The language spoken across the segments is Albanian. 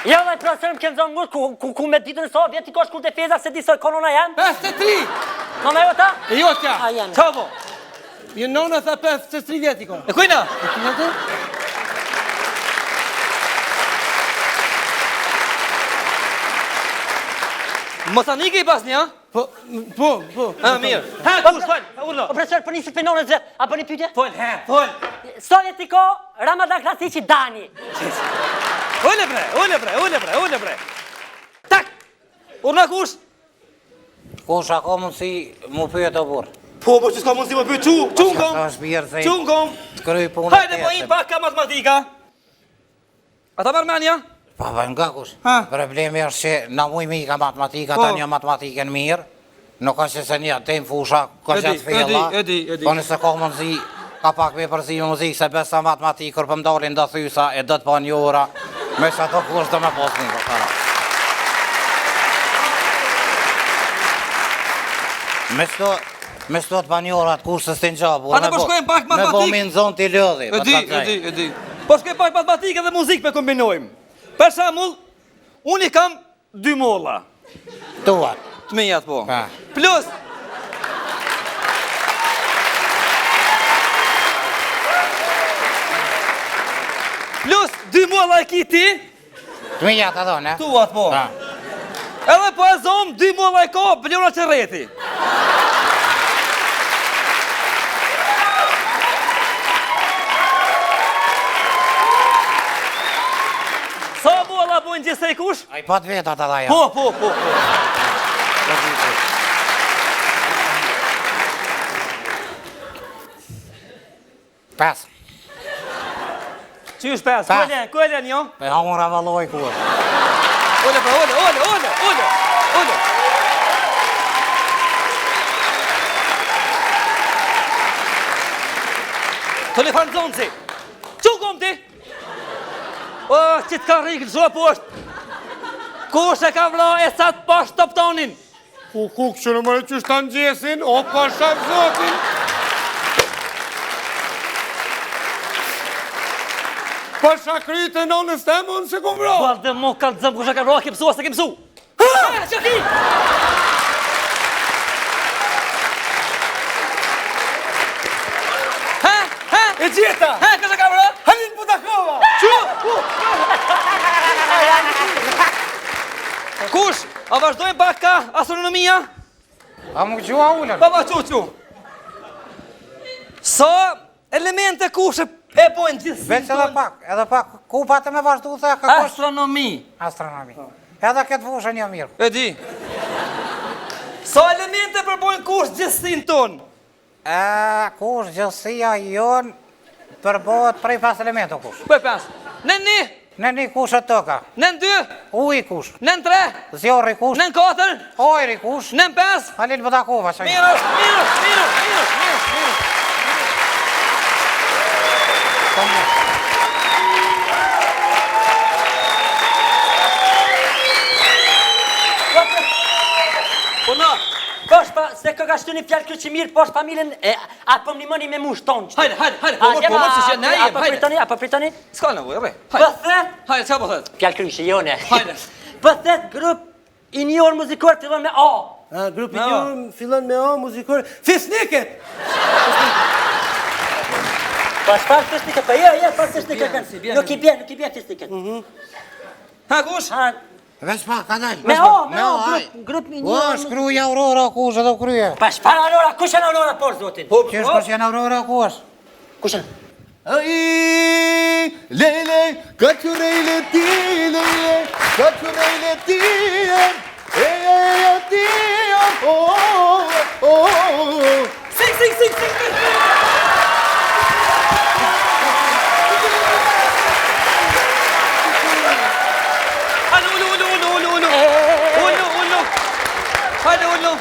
Ja dhe profesor më kemë zonë mërë, ku me ditën e sa vjetë i ka shkur të feza se di së konona janë? 53! Nona jota? E jotja! A janë. Qa po? Je nona tha 53 vjetë i ka. E kujna? E kujna të? Mosanike i pas një, a? Po. A, mirë. Ha, kush, fol, urdo. O profesor, për njësit për nonën zë, a për një pytje? Fol. Sa vjetë i ka Ramadan Klasiqi Dani? Ulle bre. Tak! Urna kush? Kush ako mundësi mu pyet o burë? Po, që s'ka mundësi më pyet, qun kom. Të kryj punë Hajde po i pak ka matematika. Ata mërmenja? Pa nga kush? Problemi është që na mujmi i ka matematika, ta një matematikën mirë. Nuk është që se një tem fusha, ka gjatë fjella. Edi. Po nëse ka mundësi, ka pak me përzi muzikë, se besa matematikë, kër për mdallin do thysa, e do të pa një ora, me që ato kush do me posni, po kara. Me shto të pa një ora të kush së s'tin gjabu, Ate po shkojmë pak matematikë. me bo minë zonë t'i lëdhi. Edi. Po shkojmë pak matematikë dhe muzikë me kombinojmë. Për shamull, unë i kam 2 molla. Tuat. Të mijat po. Plus... Plus 2 molla e ki ti. Të mijat ato, ne? Tuat po. Edhe po e zomë 2 molla e ka Bliona Qerreti. Sa molla bojnë gjithsej kush? A i pat vetat ata ja. Po. Pes. Qysh 5? Ku e len jo? Pe hamura valoj kur. Ole. Telefon zonësi. Qu kom ti? O, që t'ka rikë në shumë poshtë. Kush e ka vla e sa të pashtë të pëtonin? Ku kështë në mërë qështë të në gjesin, o pashak zotin. Pashakrit e nonës temë, unë se ku vra. Balë dhe mo ka të zëmë kush e ka vla, ke mësu, asë ke mësu. Ha, që ki? E gjeta! Ha, kësë ka vla? Halin Budakova! Kush? A vazhdojmë pak ka astronomia? A mu gjua ullën? Baba qu. Sa elemente kush e bojnë gjithë Veç edhe pak, ku patë me vazhdu të ka kush? Astronomi. Edhe këtë fushën një mirë. E di. Sa elemente përbojnë kush gjithësin tonë? Kush gjithësia jonë përbohet prej 5 elementë kush. Po e 5. Nën 1. Nën 1 kush e toka. Nën 2. Uj kush. Nën 3. Zjorri kush. Nën 4. Ojri kush. Nën 5. Halil Budakova. Mirë. Po na, Se kë ka shtu një fjallë kërë që mirë, po është familjen, atë po më një mëni me mush tonë. Hajde, po mërë që që ne jem, hajde. Apo pritoni? Ska në vojë, Pëthet, hajde, qa po thët? fjallë kërë ishe jone. Hajde. Pëthet, grup i një orë muzikor fillon me A. Grupi një fillon me A, muzikore. Fisniket! Po është farë fisniket, po farë fisniket. Nuk i bje fisniket. Ha, kush? Veç pa, ka dalë. Me A, grup i një O, orë. shkruja Aurora kush edhe kryje. Pa shpara Aurora, kush e në Aurora por, zotin? Qesh kush janë Aurora kush? Kush e në? Ai, lele, kaçurele ti, lele, kaçurele ti, ti, Sing. Hajde, ullu.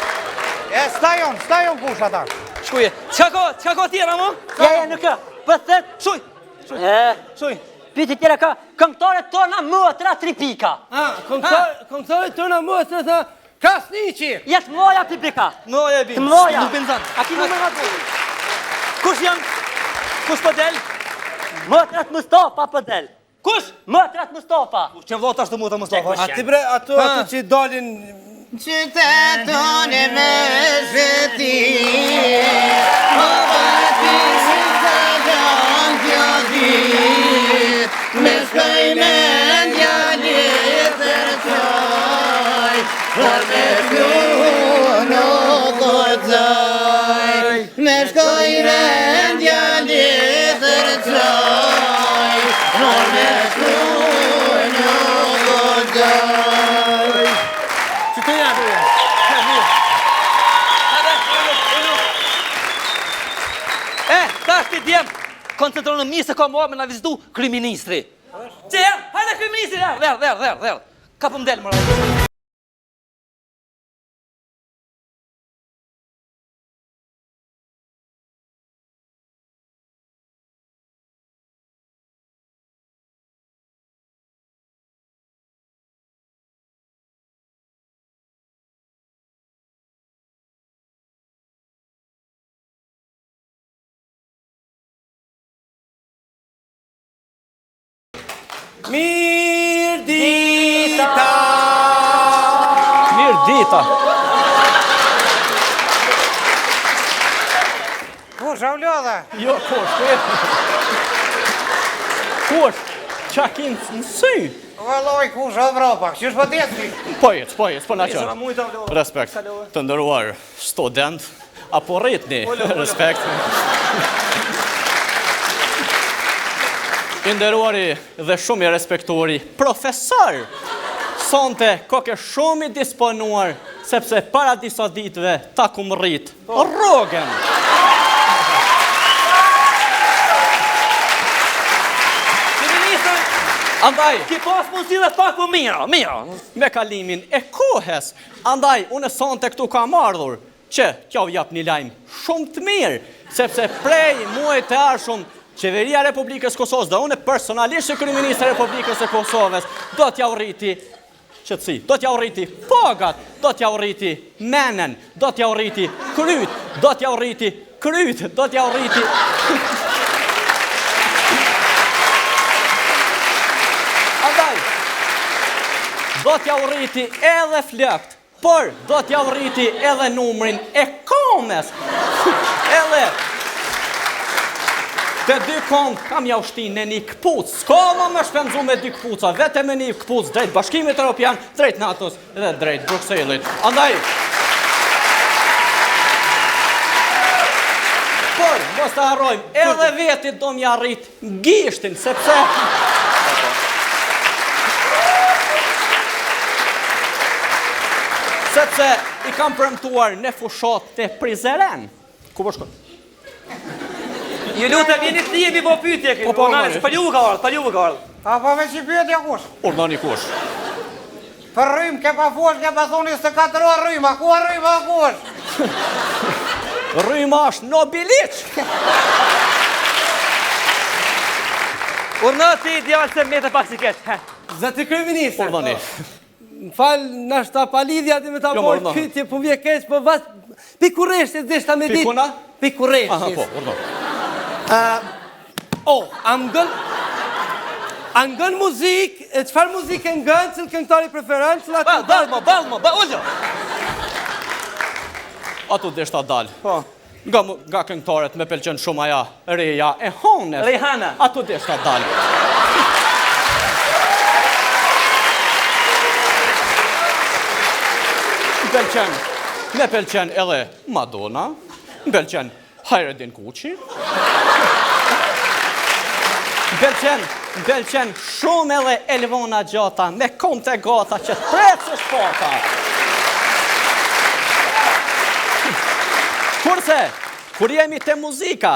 Stajon kush ata. Shkuje. Qa ka tjera, mo? Ja, nuk ka. Pëthet. Shuj. Pyti tjera ka, këngëtore tona mëtra 3 pika. Këngëtore tona mëtra tha Kasniqi. Jetë moja pipika. Moja e bin. Të moja. Nuk benzan. A ti nuk me nga të. Kush janë? Kush po del? Mëtrat Mustafa po del. Kush? Mëtrat Mustafa. Që vllot ashtu mua të Mustafa. Ati bre, ato që dalin... Qyteton e me zheti, o bati si të gjanë kjo dit, me shkoj me ndjali tërqoj, por me shku nuk ojtoj, me shkoj me ndjali tërqoj, por me shku nuk ojtoj. Që të janë? Tash ti djem, koncentronë në se ka mua me na vizitu kryeministri. Që ja, hajde kryeministri, ver. Ka për mdel, mëra. Mirë dita! Mirë dita. Kush au lodhe? Jo, kush, kush, qa kinë në sy? Vëlloj, kush Evropa, qysh po t'jeci? Po na qërë. Respekt. Të ndëruar student, apo rritni. Respekt. I nderuari dhe shumë i respektuari profesor, sonte koke shumë i disponuar, sepse para disa ditëve ta kum rrit rrogën. Andaj, Ki pas mundësi dhe pak më mira. me kalimin e kohes, andaj, unë sonte këtu kam ardhur, që kjo jap një lajmë shumë të mirë, sepse prej muajit të arshëm, Qeveria Republikës Kosovës dhe unë personalisht kryeministri i Republikës së Kosovës do t'ja urriti qetësi, do t'ja urriti pagat, do t'ja urriti menen, do t'ja urriti kryt, do t'ja urriti Andaj, do t'ja urriti edhe flakt, por do t'ja urriti edhe numrin e komes. Edhe të dy kom kam ja ushtin në një këpuc. S'ka më shpenzu me dy këpuca, vetëm me një këpuc drejt Bashkimit Evropian, drejt NATO-s dhe drejt Brukselit. Andaj, por, mos të harrojmë, edhe vetit do m'ja rrit gishtin, sepse... Sepse i kam premtuar në fushat të Prizren. Ku po shkon? Ju lutem jeni të jemi po pyetje këtu. Po, Për ju ka ardhur. Apo me që pyetje kush? Urdhoni kush? Për rrym, ke pa fush, ke pa thoni se 4 orë rryma, ku rryma kush? Rryma është Nobilic. Urnati djalë se me të pak si ketë. Zati kryeministër. Urdhoni. Fal, nashta pa lidhja ti me ta Jo, bërë urdhon. pyetje, po vje keq, po vas pikurreshtë deshta me ditë. Pikuna? Pikurreshtë. Aha, po, urdhon. Angën muzik, e çfarë muzikë ngën, cil këngëtari preferon, cila Balmo, ullo. Atu deshta dal. Po. Nga këngëtarët me pëlqen shumë aja reja e Hanes. Rejhana. Atu deshta dal. Me pëlqen edhe Madonna, me pëlqen Hayreddin Kuçi, me pëlqen shumë edhe Elvona Gjata, me kom të gata që të precë shpata. Kurse, kur jemi te muzika,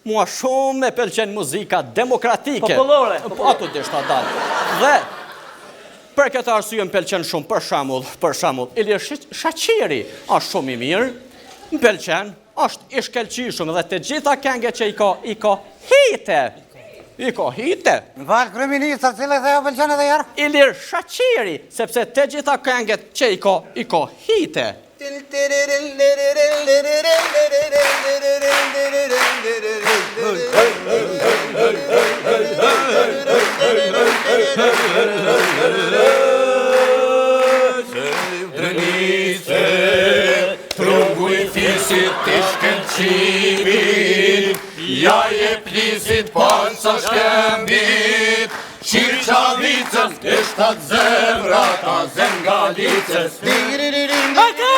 mua shumë me pëlqen muzika demokratike. Popullore. Ato deshta dal. Dhe, për këtë arsye më pëlqen shumë, për shembull, Ilir Shaqiri është shumë i mirë, më pëlqen, është i shkëlqyshëm dhe të gjitha këngët që i ka hite. Në falë, kryeministër, cilë e dhe jo pëlqen edhe jarë? Ilir Shaqiri, sepse të gjitha këngët që i ka hite. Trungu I fisit t'i shkëllqimit, ja je plisit panë sa shkembit, Qirqavicës, e shtat zemra ta zemgalicës. A ka